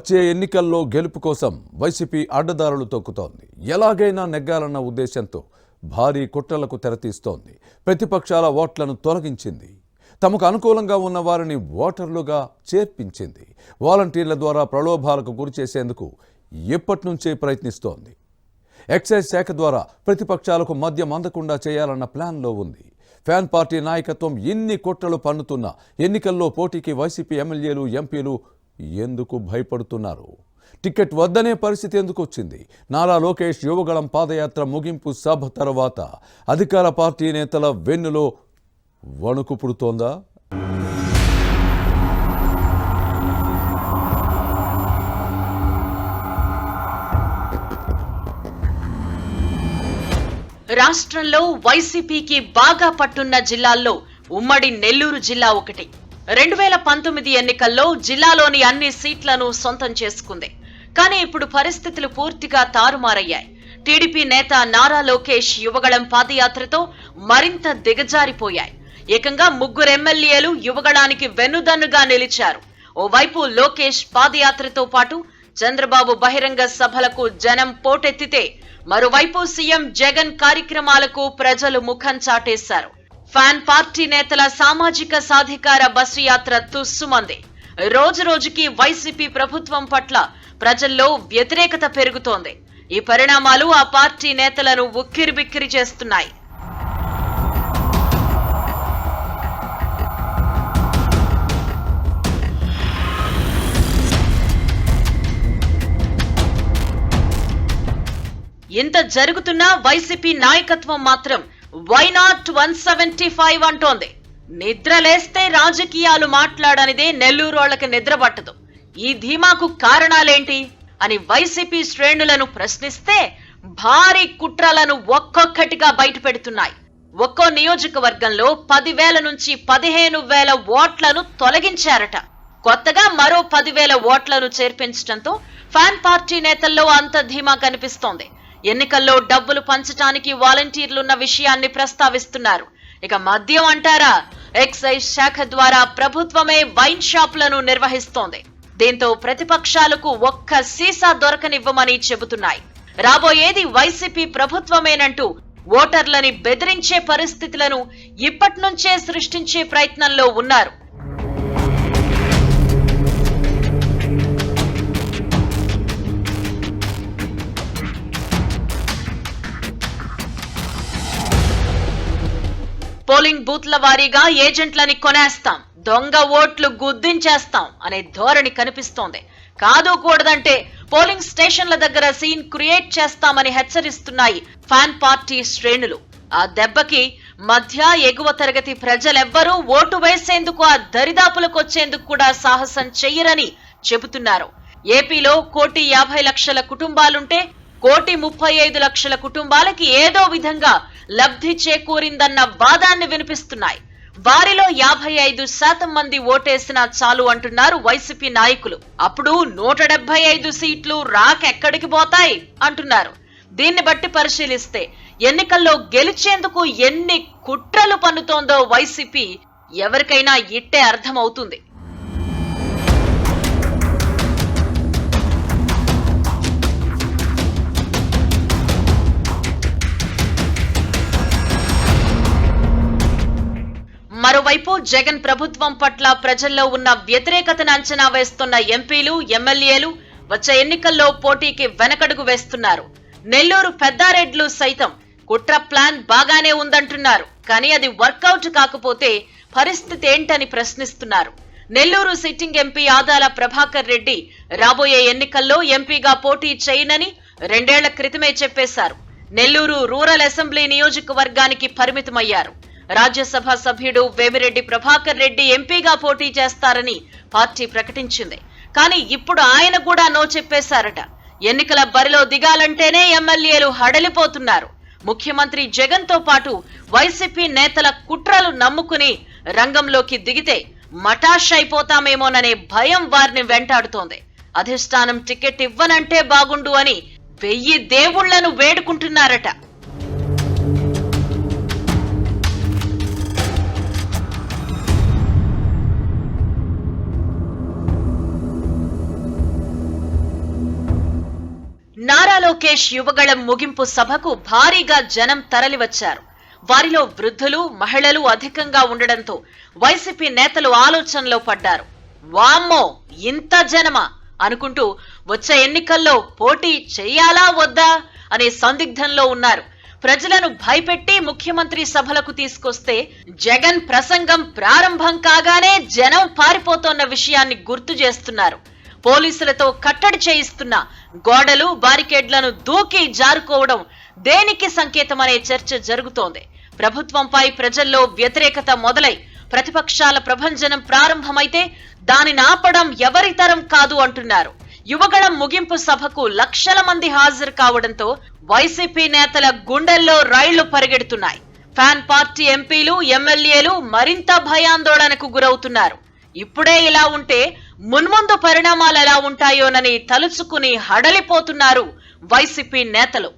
వచ్చే ఎన్నికల్లో గెలుపు కోసం వైసీపీ అడ్డదారులు తొక్కుతోంది. ఎలాగైనా నెగ్గాలన్న ఉద్దేశంతో భారీ కుట్రలకు తెరతీస్తోంది. ప్రతిపక్షాల ఓట్లను తొలగించింది. తమకు అనుకూలంగా ఉన్న వారిని ఓటర్లుగా చేర్పించింది. వాలంటీర్ల ద్వారా ప్రలోభాలకు గురిచేసేందుకు ఎప్పటినుంచే ప్రయత్నిస్తోంది. ఎక్సైజ్ శాఖ ద్వారా ప్రతిపక్షాలకు మద్యం అందకుండా చేయాలన్న ప్లాన్లో ఉంది. ఫ్యాన్ పార్టీ నాయకత్వం ఎన్ని కుట్రలు పన్నుతున్నా ఎన్నికల్లో పోటీకి వైసీపీ ఎమ్మెల్యేలు, ఎంపీలు ఎందుకు భయపడుతున్నారు? టికెట్ వద్దనే పరిస్థితి ఎందుకు వచ్చింది? నారా లోకేష్ యువగళం పాదయాత్ర ముగింపు సభ తర్వాత అధికార పార్టీ నేతల వెన్నులో వణుకు పుడుతోందా? రాష్ట్రంలో వైసీపీకి బాగా పట్టున్న జిల్లాల్లో ఉమ్మడి నెల్లూరు జిల్లా ఒకటి. 2019 ఎన్నికల్లో జిల్లాలోని అన్ని సీట్లను సొంతం చేసుకుంది. కానీ ఇప్పుడు పరిస్థితులు పూర్తిగా తారుమారయ్యాయి. టీడీపీ నేత నారా లోకేష్ యువగళం పాదయాత్రతో మరింత దిగజారిపోయాయి. ఏకంగా 3 ఎమ్మెల్యేలు యువగళానికి వెన్నుదన్నుగా నిలిచారు. ఓవైపు లోకేష్ పాదయాత్రతో పాటు చంద్రబాబు బహిరంగ సభలకు జనం పోటెత్తితే, మరోవైపు సీఎం జగన్ కార్యక్రమాలకు ప్రజలు ముఖం చాటేశారు. ఫ్యాన్ పార్టీ నేతల సామాజిక సాధికార బస్సు యాత్ర తుస్సుమంది. రోజు రోజుకి వైసీపీ ప్రభుత్వం పట్ల ప్రజల్లో వ్యతిరేకత పెరుగుతోంది. ఈ పరిణామాలు ఆ పార్టీ నేతలను ఉక్కిరిబిక్కిరి చేస్తున్నాయి. ఇంత జరుగుతున్నా వైసీపీ నాయకత్వం మాత్రం వై నాట్ 175 అంటోంది. నిద్రలేస్తే రాజకీయాలు మాట్లాడనిదే నెల్లూరోళ్లకి నిద్ర పట్టదు. ఈ ధీమాకు కారణాలేంటి అని వైసీపీ శ్రేణులను ప్రశ్నిస్తే భారీ కుట్రలను ఒక్కొక్కటిగా బయటపెడుతున్నాయి. ఒక్కో నియోజకవర్గంలో 10,000 నుంచి 15,000 ఓట్లను తొలగించారట. కొత్తగా మరో 10,000 ఓట్లను చేర్పించడంతో ఫ్యాన్ పార్టీ నేతల్లో అంత ధీమా కనిపిస్తోంది. ఎన్నికల్లో డబ్బులు పంచడానికి వాలంటీర్లున్న విషయాన్ని ప్రస్తావిస్తున్నారు. ఇక మద్యం అంటారా? ఎక్సైజ్ శాఖ ద్వారా ప్రభుత్వమే వైన్ షాపులను నిర్వహిస్తోంది. దీంతో ప్రతిపక్షాలకు ఒక్క సీసా దొరకనివ్వమని చెబుతున్నాయి. రాబోయేది వైసీపీ ప్రభుత్వమేనంటూ ఓటర్లని బెదిరించే పరిస్థితులను ఇప్పటినుంచే సృష్టించే ప్రయత్నంలో ఉన్నారు. పోలింగ్ బూత్ల వారీగా ఏజెంట్లని కొనేస్తాం, దొంగ ఓట్లు గుద్దించేస్తాం అనే ధోరణి కనిపిస్తోంది. కాదు కూడదంటే పోలింగ్ స్టేషన్ల దగ్గర సీన్ క్రియేట్ చేస్తామని హెచ్చరిస్తున్నాయి ఫ్యాన్ పార్టీ శ్రేణులు. ఆ దెబ్బకి మధ్య ఎగువ తరగతి ప్రజలెవ్వరూ ఓటు వేసేందుకు ఆ దరిదాపులకొచ్చేందుకు కూడా సాహసం చెయ్యరని చెబుతున్నారు. ఏపీలో 1,50,00,000 కుటుంబాలుంటే 1,35,00,000 కుటుంబాలకి ఏదో విధంగా లబ్ధి చేకూరిందన్న వాదాన్ని వినిపిస్తున్నాయి. వారిలో 55% మంది ఓటేసినా చాలు అంటున్నారు వైసీపీ నాయకులు. అప్పుడు 175 సీట్లు రాకెక్కడికి పోతాయి అంటున్నారు. దీన్ని బట్టి పరిశీలిస్తే ఎన్నికల్లో గెలిచేందుకు ఎన్ని కుట్రలు పన్నుతోందో వైసీపీ ఎవరికైనా ఇట్టే అర్థమవుతుంది. మరోవైపు జగన్ ప్రభుత్వం పట్ల ప్రజల్లో ఉన్న వ్యతిరేకతను అంచనా వేస్తున్న ఎంపీలు, ఎమ్మెల్యేలు వచ్చే ఎన్నికల్లో పోటీకి వెనకడుగు వేస్తున్నారు. నెల్లూరు పెద్దారెడ్లు సైతం కుట్ర ప్లాన్ బాగానే ఉందంటున్నారు. కానీ అది వర్కౌట్ కాకపోతే పరిస్థితి ఏంటని ప్రశ్నిస్తున్నారు. నెల్లూరు సిట్టింగ్ ఎంపీ ఆదాల ప్రభాకర్ రెడ్డి రాబోయే ఎన్నికల్లో ఎంపీగా పోటీ చేయనని 2 ఏళ్ల క్రితమే చెప్పేశారు. నెల్లూరు రూరల్ అసెంబ్లీ నియోజకవర్గానికి పరిమితమయ్యారు. రాజ్యసభ సభ్యుడు వేమిరెడ్డి ప్రభాకర్ రెడ్డి ఎంపీగా పోటీ చేస్తారని పార్టీ ప్రకటించింది. కానీ ఇప్పుడు ఆయన కూడా నో చెప్పేశారట. ఎన్నికల బరిలో దిగాలంటేనే ఎమ్మెల్యేలు హడలిపోతున్నారు. ముఖ్యమంత్రి జగన్ తో పాటు వైసీపీ నేతల కుట్రలు నమ్ముకుని రంగంలోకి దిగితే మటాష్ అయిపోతామేమోననే భయం వారిని వెంటాడుతోంది. అధిష్టానం టికెట్ ఇవ్వనంటే బాగుండు అని 1000 దేవుళ్లను వేడుకుంటున్నారట. నారా లోకేష్ యువగళం ముగింపు సభకు భారీగా జనం తరలివచ్చారు. వారిలో వృద్ధులు, మహిళలు అధికంగా ఉండడంతో వైసీపీ నేతలు ఆలోచనలో పడ్డారు. వామ్మో, ఇంత జనమా అనుకుంటూ వచ్చే ఎన్నికల్లో పోటీ చెయ్యాలా వద్దా అనే సందిగ్ధంలో ఉన్నారు. ప్రజలను భయపెట్టి ముఖ్యమంత్రి సభలకు తీసుకొస్తే జగన్ ప్రసంగం ప్రారంభం కాగానే జనం పారిపోతోన్న విషయాన్ని గుర్తు చేస్తున్నారు. పోలీసులతో కట్టడి చేయిస్తున్న గోడలు, బారికేడ్లను దూకి జారుకోవడం దేనికి సంకేతమనే చర్చ జరుగుతోంది. ప్రభుత్వంపై ప్రజల్లో వ్యతిరేకత మొదలై ప్రతిపక్షాల ప్రభంజనం ప్రారంభమైతే దానిని ఆపడం ఎవరి తరం కాదు అంటున్నారు. యువగళం ముగింపు సభకు లక్షల మంది హాజరు కావడంతో వైసీపీ నేతల గుండెల్లో రైళ్లు పరిగెడుతున్నాయి. ఫ్యాన్ పార్టీ ఎంపీలు, ఎమ్మెల్యేలు మరింత భయాందోళనకు గురవుతున్నారు. ఇప్పుడే ఇలా ఉంటే మున్ముందు పరిణామాలు ఎలా ఉంటాయోనని తలుచుకుని హడలిపోతున్నారు వైసీపీ నేతలు.